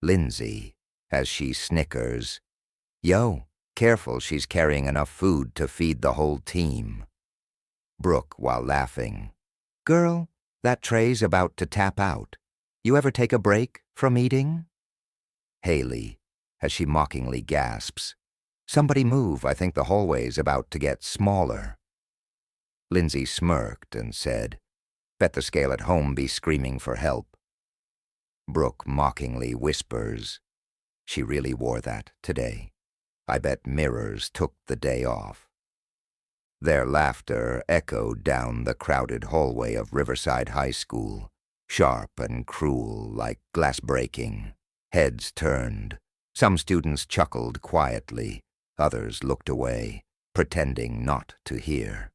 Lindsay, as she snickers. Yo, careful, she's carrying enough food to feed the whole team. Brooke, while laughing. Girl, that tray's about to tap out. You ever take a break from eating? Haley, as she mockingly gasps. Somebody move, I think the hallway's about to get smaller. Lindsay smirked and said, Bet the scale at home be screaming for help. Brooke mockingly whispers, She really wore that today. I bet mirrors took the day off. Their laughter echoed down the crowded hallway of Riverside High School, sharp and cruel like glass breaking. Heads turned. Some students chuckled quietly. Others looked away, pretending not to hear.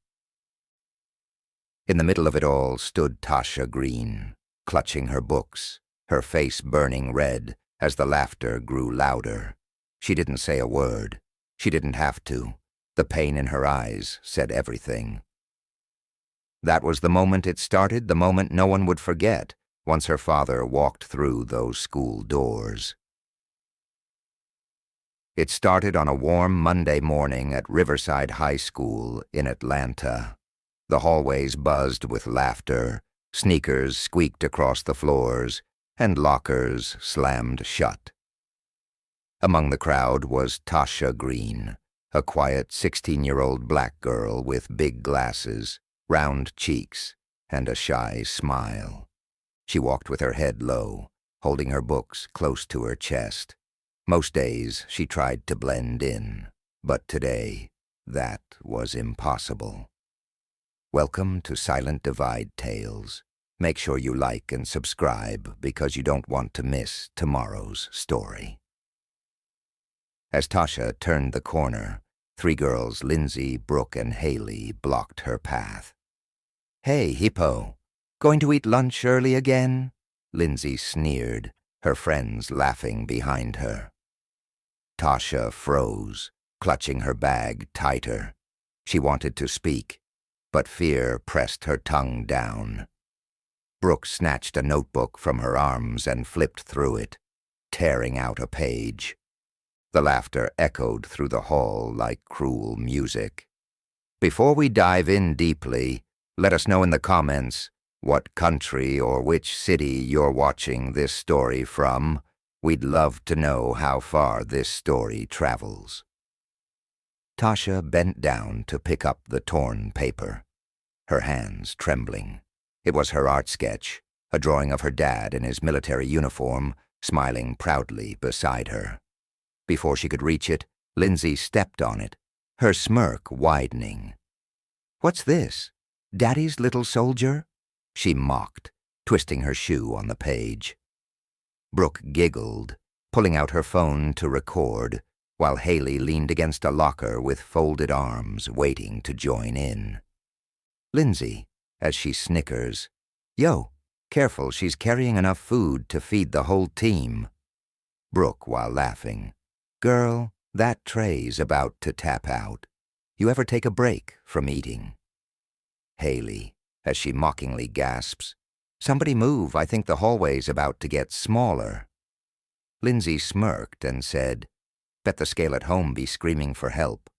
In the middle of it all stood Tasha Green, clutching her books, her face burning red as the laughter grew louder. She didn't say a word. She didn't have to. The pain in her eyes said everything. That was the moment it started, the moment no one would forget once her father walked through those school doors. It started on a warm Monday morning at Riverside High School in Atlanta. The hallways buzzed with laughter, sneakers squeaked across the floors, and lockers slammed shut. Among the crowd was Tasha Green, a quiet 16-year-old black girl with big glasses, round cheeks, and a shy smile. She walked with her head low, holding her books close to her chest. Most days she tried to blend in, but today that was impossible. Welcome to Silent Divide Tales. Make sure you like and subscribe because you don't want to miss tomorrow's story. As Tasha turned the corner, three girls, Lindsay, Brooke, and Haley, blocked her path. Hey, Hippo, going to eat lunch early again? Lindsay sneered, her friends laughing behind her. Tasha froze, clutching her bag tighter. She wanted to speak, but fear pressed her tongue down. Brooke snatched a notebook from her arms and flipped through it, tearing out a page. The laughter echoed through the hall like cruel music. Before we dive in deeply, let us know in the comments what country or which city you're watching this story from. We'd love to know how far this story travels. Tasha bent down to pick up the torn paper, her hands trembling. It was her art sketch, a drawing of her dad in his military uniform, smiling proudly beside her. Before she could reach it, Lindsay stepped on it, her smirk widening. What's this? Daddy's little soldier? She mocked, twisting her shoe on the page. Brooke giggled, pulling out her phone to record, while Haley leaned against a locker with folded arms, waiting to join in. Lindsay, as she snickers, Yo, careful, she's carrying enough food to feed the whole team. Brooke, while laughing, Girl, that tray's about to tap out. You ever take a break from eating? Haley, as she mockingly gasps, Somebody move, I think the hallway's about to get smaller. Lindsay smirked and said, Bet the scale at home be screaming for help.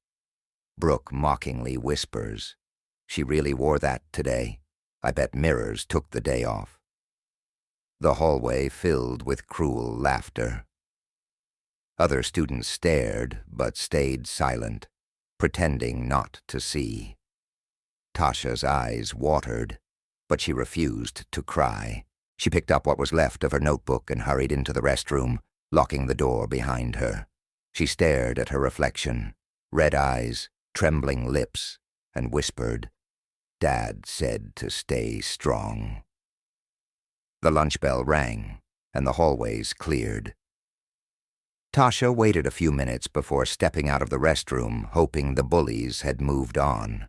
Brooke mockingly whispers, She really wore that today. I bet mirrors took the day off. The hallway filled with cruel laughter. Other students stared, but stayed silent, pretending not to see. Tasha's eyes watered, but she refused to cry. She picked up what was left of her notebook and hurried into the restroom, locking the door behind her. She stared at her reflection, red eyes, trembling lips, and whispered, Dad said to stay strong. The lunch bell rang, and the hallways cleared. Tasha waited a few minutes before stepping out of the restroom, hoping the bullies had moved on.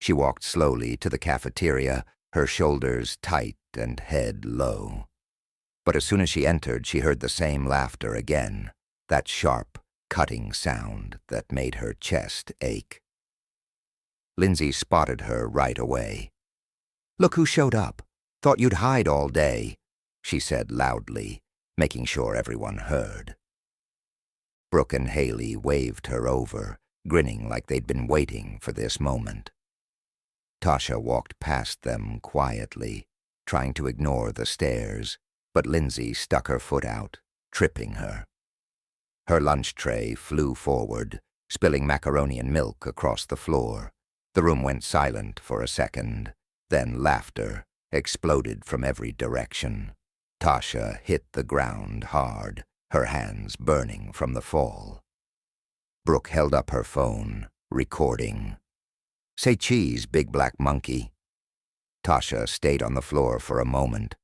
She walked slowly to the cafeteria, her shoulders tight and head low. But as soon as she entered, she heard the same laughter again, that sharp, cutting sound that made her chest ache. Lindsay spotted her right away. Look who showed up. Thought you'd hide all day, she said loudly, making sure everyone heard. Brooke and Haley waved her over, grinning like they'd been waiting for this moment. Tasha walked past them quietly, trying to ignore the stares, but Lindsay stuck her foot out, tripping her. Her lunch tray flew forward, spilling macaroni and milk across the floor. The room went silent for a second. Then laughter exploded from every direction. Tasha hit the ground hard, her hands burning from the fall. Brooke held up her phone, recording. "Say cheese, big black monkey." Tasha stayed on the floor for a moment,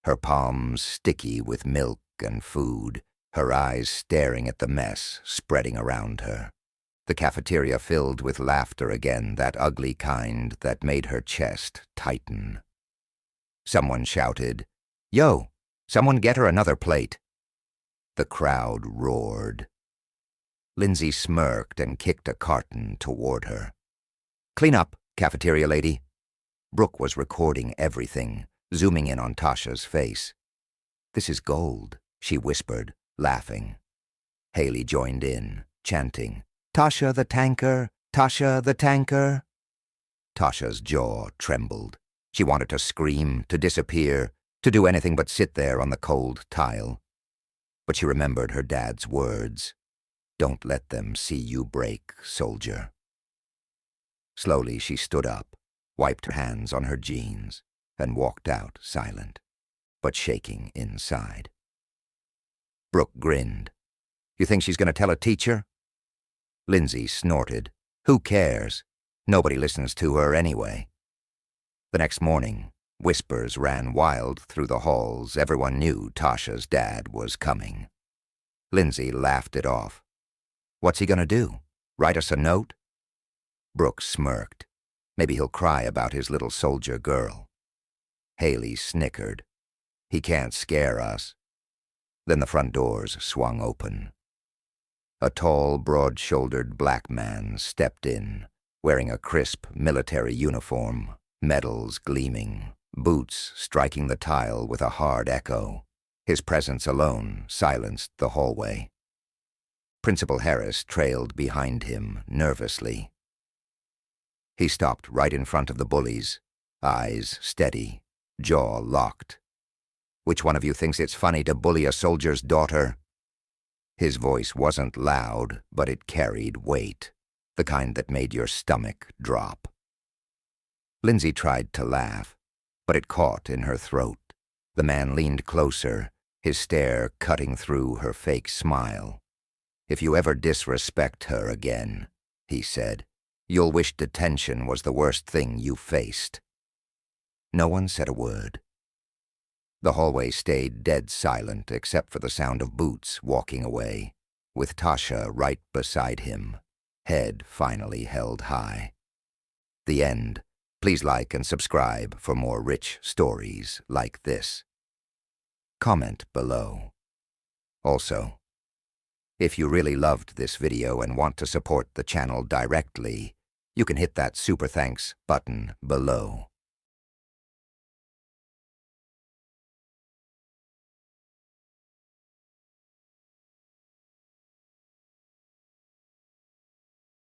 her palms sticky with milk and food, her eyes staring at the mess spreading around her. The cafeteria filled with laughter again, that ugly kind that made her chest tighten. Someone shouted, "Yo, someone get her another plate." The crowd roared. Lindsay smirked and kicked a carton toward her. "Clean up, cafeteria lady." Brooke was recording everything, zooming in on Tasha's face. "This is gold," she whispered, laughing. Haley joined in, chanting, "Tasha the tanker, Tasha the tanker." Tasha's jaw trembled. She wanted to scream, to disappear, to do anything but sit there on the cold tile. But she remembered her dad's words. "Don't let them see you break, soldier." Slowly she stood up, wiped her hands on her jeans, and walked out silent, but shaking inside. Brooke grinned. "You think she's going to tell a teacher?" Lindsay snorted. "Who cares? Nobody listens to her anyway." The next morning, whispers ran wild through the halls. Everyone knew Tasha's dad was coming. Lindsay laughed it off. "What's he going to do? Write us a note?" Brooke smirked. "Maybe he'll cry about his little soldier girl." Haley snickered. "He can't scare us." Then the front doors swung open. A tall, broad-shouldered black man stepped in, wearing a crisp military uniform, medals gleaming, boots striking the tile with a hard echo. His presence alone silenced the hallway. Principal Harris trailed behind him nervously. He stopped right in front of the bullies, eyes steady, jaw locked. "Which one of you thinks it's funny to bully a soldier's daughter?" His voice wasn't loud, but it carried weight, the kind that made your stomach drop. Lindsay tried to laugh, but it caught in her throat. The man leaned closer, his stare cutting through her fake smile. "If you ever disrespect her again," he said, "you'll wish detention was the worst thing you faced." No one said a word. The hallway stayed dead silent except for the sound of boots walking away, with Tasha right beside him, head finally held high. The end. Please like and subscribe for more rich stories like this. Comment below. Also, if you really loved this video and want to support the channel directly, you can hit that super thanks button below.